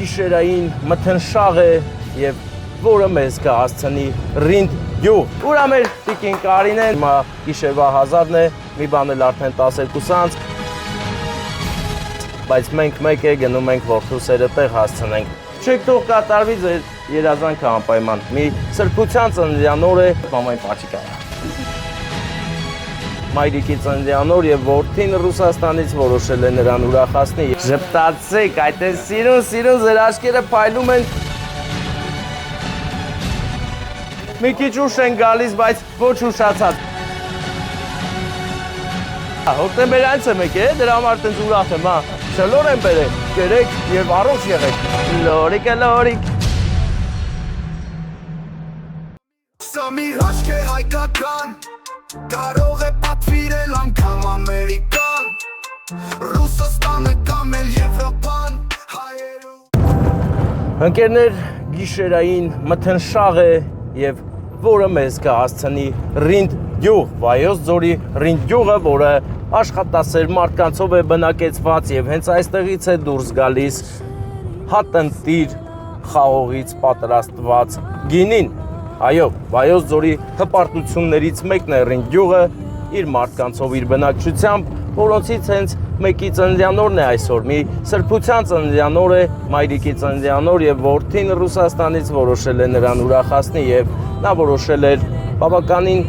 գիշերային մթնշաղ է եւ որը մեզ կհասցնի Ռինդ գյուղ։ Ուրա մեր տիկին Կարինեն, հիմա գիշերվա 1000-ն է, մի բան էլ արդեն 12-անց, բայց մենք մեկ է գնում ենք որդու սերը տեղ հասցնենք։ Չեք թող կատարվի ձեր երազանքը անպայման։ Մի սրբության ծննդյան օր է, մամային պաչիկա։ Մայրիկի ծննդյան օր եւ որդին Ռուսաստանից որոշել է նրան ուրախացնի։ Ժպտացեք, այդ է սիրուն ձեր աչքերը փայլում են։ Մի քիչ ուշ են գալիս, բայց ոչ ուշացած։ Հոկտեմբերյանց եմ եկել, դրա համար տենց ուրախ եմ, հա։ Շլոր եմ բերել, կերեք եւ առողջ եղեք։ Լորիկ է լորիկ։ Սա մի հաշք է հայկական, կարող է պատվիրել անգամ ամերիկան, Ռուսաստանը կամ էլ Եվրոպան, հայերու։ Ընկերներ, գիշերային մթնշաղ է եւ որը մեզ կհասցնի Ռինդ գյուղ, Վայոց ձորի Ռինդ գյուղը, որը աշխատասեր մարդկանցով է բնակեցված եւ հենց այստեղից է դուրս գալիս հատնտիր խաղողից պատրաստված գինին։ Այո, Վայոց ձորի հպարտություններից մեկն է Ռինդ գյուղը, իր մարդկանցով, իր բնակչությամբ, որոնցից հենց մեկի ծննդյան օրն է այսօր, մի սրբության ծննդյան օր է, մայրիկի ծննդյան օր եւ որդին Ռուսաստանից որոշել է նրան ուրախացնի եւ նա որոշել էր բավականին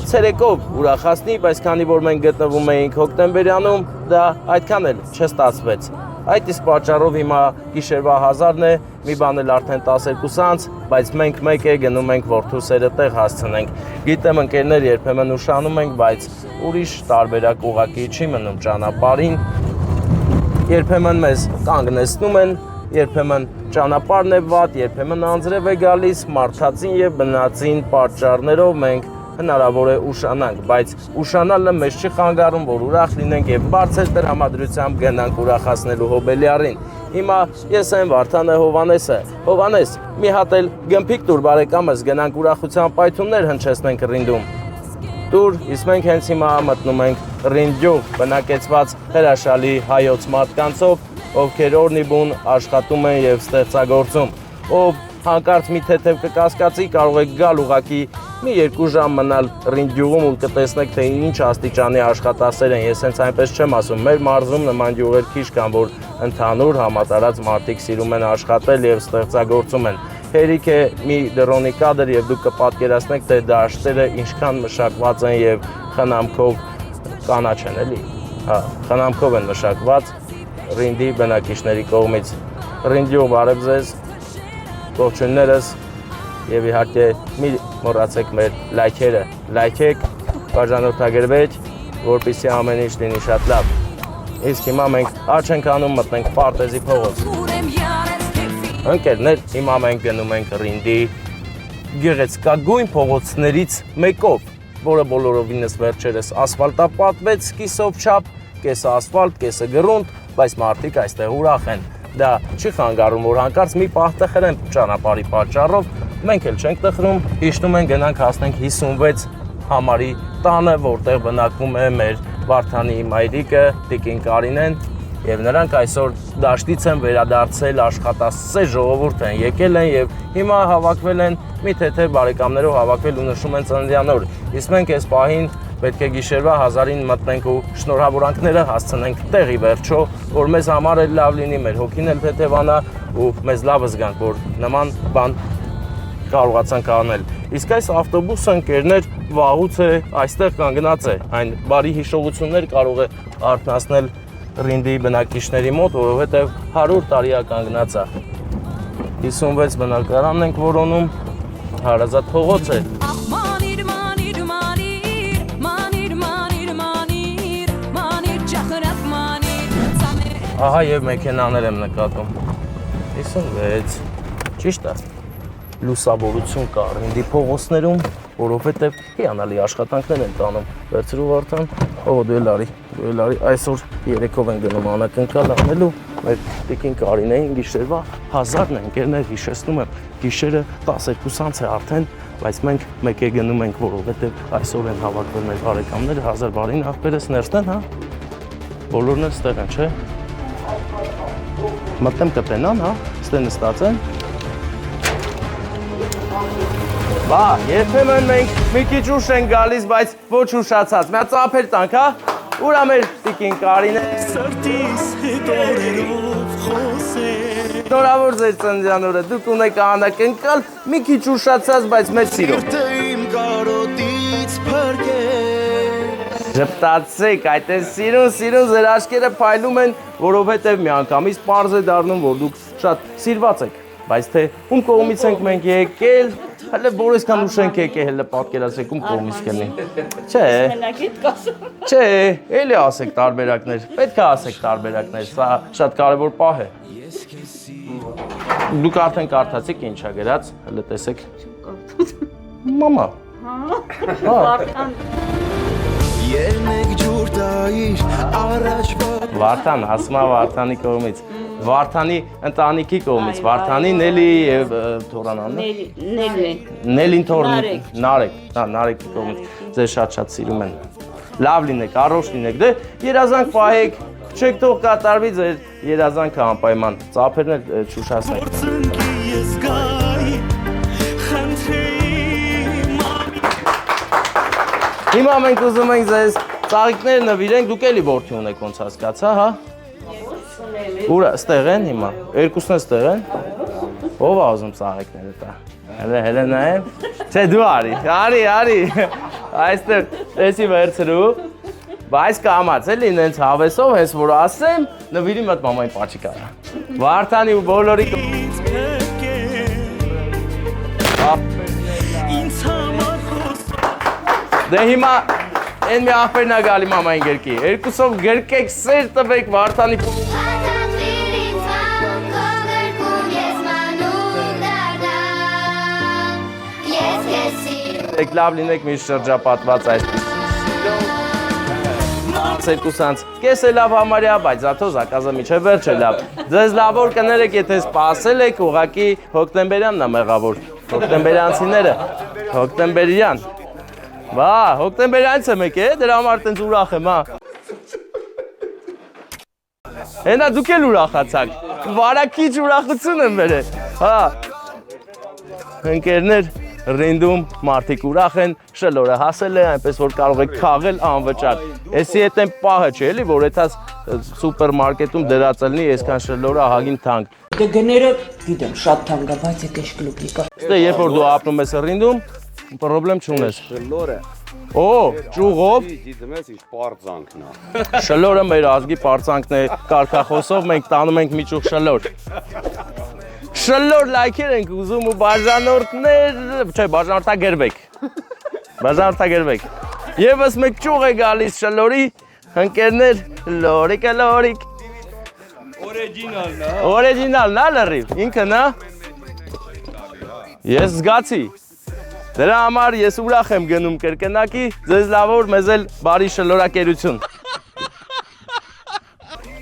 ցերեկով ուրախացնի, բայց քանի որ մենք գտնվում էինք հոկտեմբերյանում, դա այդքան էլ չստացվեց։ Այդ իսկ պատճառով հիմա գիշերվա 1000-ն է, մի բան էլ արդեն 12-անց, բայց մենք մեկ է գնում ենք որդու սերը տեղ հասցնենք։ Գիտեմ ընկերներ երբեմն ուշանում ենք, բայց ուրիշ տարբերակ ուղղակի չի մնում ճանապարհին։ Երբեմն մեզ կանգնեցնում են, երբեմն ճանապարհն է վատ, երբեմն անձրև է գալիս, մարդածին եւ բնածին պատճառներով մենք հնարավոր է ուշանանք, բայց ուշանալը մեզ չի խանգարում, որ ուրախ լինենք եւ բարձր տրամադրությամբ գնանք ուրախացնելու հոբելյարին։ Հիմա ես եմ Վարդանը Հովանեսը։ Հովանես, մի հատ էլ գմփիկ տուր բարեկամս, գնանք ուրախության պայթուններ հնչեցնենք Ռինդում։ Տուր, իսկ մենք հենց հիմա մտնում ենք Ռինդ գյուղ, բնակեցված հրաշալի հայոց մարդկանցով, ովքեր օրնիբուն աշխատում են եւ ստեղծագործում։ Ով հանկարծ մի թեթև կկասկածի, կարող եք գալ ուղակի մի 2 ժամ մնալ Ռինդ գյուղում ու կտեսնեք, թե ինչ աստիճանի աշխատասեր են։ Ես հենց այնպես չեմ ասում, մեր մարզում նման գյուղեր քիչ կան, որ ընդհանուր համատարած մարդիկ սիրում են աշխատել եւ ստեղծագործում են։ Հերիք է մի դրոնի կադր եւ դուք կպատկերացնեք, թե դաշտերը ինչքան մշակված են եւ խնամքով կանաչ են, էլի։ Հա, խնամքով են մշակված Ռինդի բնակիչների կողմից։ Ռինդ գյուղ, բարև ձեզ։ Ողջույններս եւ իհարկե մի մոռացեք մեր լայքերը, լայքեք, բաժանորդագրվեք, որպեսզի ամեն ինչ լինի շատ լավ։ Իսկ հիմա մենք արջ ենք անում, մտնենք Պարտեզի փողոց։ Ընկերներ, հիմա մենք գնում ենք Ռինդի գեղեցկագույն փողոցներից մեկով, որը բոլորովինս վերջերս ասֆալտապատվեց սկիզով չափ, կեսը ասֆալտ, կեսը գրունտ, բայց մարդիկ այստեղ ուրախ են։ Դա չի խանգարում, որ հանկարծ մի պահ տխրեն ճանապարհի պատճառով, մենք էլ չենք տխրում, հիշնում ենք գնանք հասնենք 56 համարի տանը, որտեղ բնակվում է մեր Վարդանի մայրիկը, տիկին Կարինեն, եւ նրանք այսօր դաշտից են վերադարձել, աշխատասեր ժողովուրդ են, եկել են եւ հիմա հավաքվել են, մի թեթև բարեկամներով հավաքվել ու նշում են ծննդյան օր։ Իսկ մենք այս պահին պետք է գիշերվա 1000-ին մտնենք ու շնորհավորանքները հասցնենք տեղի վերջո, որ մեզ համար էլ լավ լինի, մեր հոգին էլ թեթևանա ու մեզ լավ զգանք, որ նման բան կարողացանք անել։ Իսկ այս ավտոբուսը ընկերներ վաղուց է այստեղ կանգնած է, այն բարի հիշողություններ կարող է արթնացնել Ռինդի բնակիչների մոտ, որովհետև 100 տարի է կանգնած է։ 56 բնակարանն ենք որոնում, հարազատ փողոց է։ Ահա եւ մեքենաներ եմ նկատում։ 56, ճիշտ է։ Լուսավորություն կա Ռինդի փողոցներում, որովհետև հիանալի աշխատանքներ են տանում։ Վերցրու Վարդան, ով դու էլ արի, այսօր երեքով են գնում անակնկալ անելու, մեր տիկին Կարինեին գիշերվա 1000-ն են, ընկերներ, հիշեցնում եմ, գիշերը 12-անց է արդեն, բայց մենք մեկ է գնում ենք, որովհետև այսօր են հավաքվել մեր բարեկամները, 1000 բարին աղբերս ներստեն, հա, բոլորն էլ ստեղ են, չէ։ Մտնեմ կտենան, հա, Ստե նստած են։ Բա, երբեմն մենք մի քիչ ուշ ենք գալիս, բայց ոչ ուշացած։ Մի հատ ծափեր տանք, հա։ Ուրա մեր տիկին Կարինե։ Սրտիս հետ օրերով խոսել Շնորհավոր ձեր ծննդյան օրը։ Դուք ունեք անակնկալ, մի քիչ ուշացած, բայց մեծ սիրով։ Իմ կարոտից փրկել Ժպտացեք, այդ է սիրուն ձեր աչքերը փայլում են, որովհետև միանգամից պարզ է դառնում, որ դուք շատ սիրված եք, բայց թե ում կողմից ենք մենք եկել, հələ որեսքան ուշ ենք եկել, հələ պատկերացրեք ում կողմից կլինի։ Չէ։ Չէ, էլի ասեք տարբերակներ, պետք է ասեք տարբերակներ, սա շատ կարևոր պահ է։ Դուք արդեն կարդացիք ինչա գրած, հələ տեսեք։ Մամա։ Երնեք ջուր տայիր առաջվա Վարդան, ասում է Վարդանի կողմից, Վարդանի ընտանիքի կողմից, Վարդանի Նելի և Թորանանն է։ Նելին Թորնիկ, Նարեկի կողմից, ձեզ շատ սիրում են։ Լավ լինեք, առողջ լինեք, դե երազանք պահեք, չեք թող կատարվի ձեր երազանքը անպայման, ծափերն էլ չուշացնեք։ Գործընկի ես գայի խնդրեի մամի Հիմա մենք ուզում ենք ձեզ ծաղիկներ նվիրենք, դուք էլի որդի ունեք ոնց հասկացա, հա։ Ուրա ստեղ են հիմա, երկուսն է ստեղ են։ Ով է ուզում ծաղիկները տա։ Հələ նայեմ։ Չէ դու արի։ Այստեղ էսի վերցրու։ Բայց կամաց էլի նենց հավեսով հենց որ ասեմ, նվիրի մոտ մամային պաչիկ արա։ Վարդանի ու բոլորի Ինձ համար խոս Դե հիմա են մի աղբերն է գալի մամային գրկի։ Երկուսով գրկեք սեր տվեք Վարդանի Եք լավ լինեք մի շրջապատված այսպես Երկուսանց կես է լավ համարյա, բայց աթո զակազը միջև վերջ է լավ Ձեզ լավոր կներեք, եթե սպասել եք, ուղակի հոկտեմբերյանն է մեղավոր Հոկտեմբերյանցիները, հոկտեմբերյան Բա, հոկտեմբերյանց եմ եք է, դրա համար տենց ուրախ եմ, հա Հենա դուք էլ ուրախացակ, վարակիչ ուրախություն եմ վերել, հա Ընկերներ Ռինդում մարդիկ ուրախ են, շլորը հասել է, այնպես որ կարող եք քաղել անվճար Էսի հետ են պահը չէ էլի, որ եթաս սուպերմարկետում դրած լինի, այսքան շլորը ահագին թանկ Դե գները, գիտեմ, շատ թանկ է, բայց եթե շկլուկի կա Ստե երբ որ դու ապրում ես Ռինդում, պրոբլեմ չունես Շլորը Օ, ճուղով դիտում ես ինչ պարծանքն է Շլորը մեր ազգի պարծանքն է, կարգախոսով մենք տանում ենք մի ճուղ շլոր Շլոր լայքեր ենք ուզում ու բաժանորդներ, չէ, բաժանորդագրվեք Եվս մեկ ճուղ է գալիս շլորի, ընկերներ, լորիկ Օրեջինալն է լրիվ, ինքը նա Ես զգացի Դրա համար ես ուրախ եմ գնում կրկնակի, ձեզ լավոր մեզ էլ բարի շլորակերություն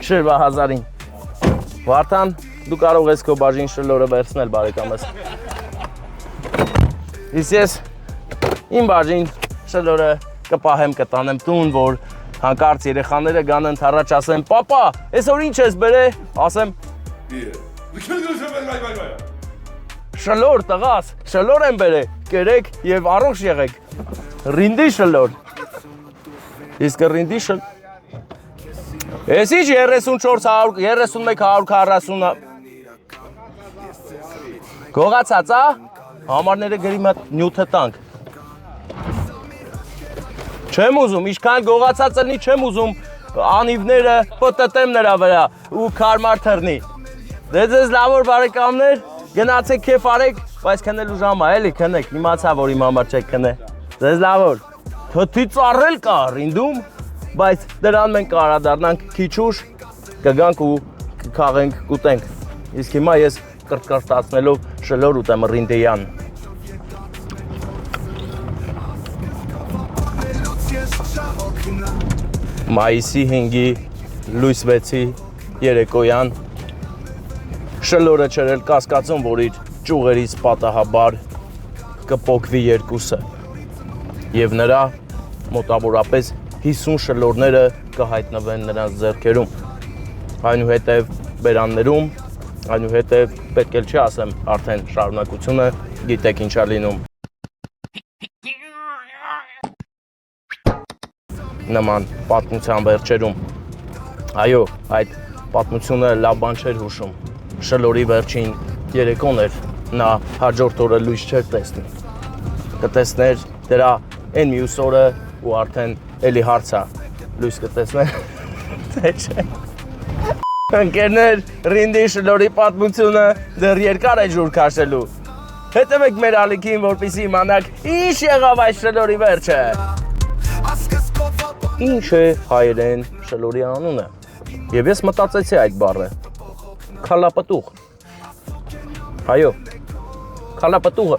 Շրվա հազարին Վարդան Դու կարող ես քո բաժին շլորը վերցնել բարեկամս Իսկ ես իմ բաժին շլորը կպահեմ կտանեմ տուն, որ հանկարծ երեխաները գան ընդառաջ ասեն Պապա, այսօր ինչ ես բերել, ասեմ Շլոր տղաս, շլոր եմ բերել, կերեք եւ առողջ եղեք Ռինդի շլոր Իսկ ռինդի շլոր Ես ինչ 3140 Գողացած, ա? Համարները գրի մատ նյութը տանք Չեմ ուզում, իշքան գողացած լնի չեմ ուզում Անիվները պտտեմ նրա վրա ու կարմար թռնի Դե ձեզ լավոր բարեկամներ, գնացեք կեֆ արեք, բայց քնելու ժամը էլի քնեք, իմացա որ իմ համար չեք քնե Ձեզ լավոր, թթի ծառել կա Ռինդում, բայց դրան մենք կարադառնանք քիչ ուշ, կգանք ու կքաղենք, կուտենք Իսկ հիմա ես կրտկրտացնելով շլոր ուտեմ Ռինդեյան Մայիսի 5-ի լույս 6-ի երեկոյան շլորը չրել կասկածում, որ իր ճուղերից պատահաբար կպոկվի երկուսը և նրա մոտավորապես 50 շլորները կհայտնվեն նրանց ձեռքերում այնուհետև բերաններում, այնուհետև պետք էլ չի ասեմ, արդեն շարունակությունը գիտեք ինչա լինում։ Նման պատմության վերջերում, այո, այդ պատմությունը լավ բան չէր հուշում, Շլորի վերջին երեկոն էր, նա հաջորդ օրը լույս չէր տեսնի, կտեսներ դրա են մյուս օրը ու արդեն էլի հարցա, լույս կտեսներ, թե չէ։ Ընկերներ, Ռինդի Շլորի պատմությունը դեռ երկար է ջուր քաշելու։ Հետևեք մեր ալիքին, որպեսզի իմանաք ինչ եղավ այս Շլորի վերջը։ Ինչ է հայերեն Շլորի անունը։ Եվ ես մտածեցի այդ բառը։ Քալապտուղ։ Այո, քալապտուղը։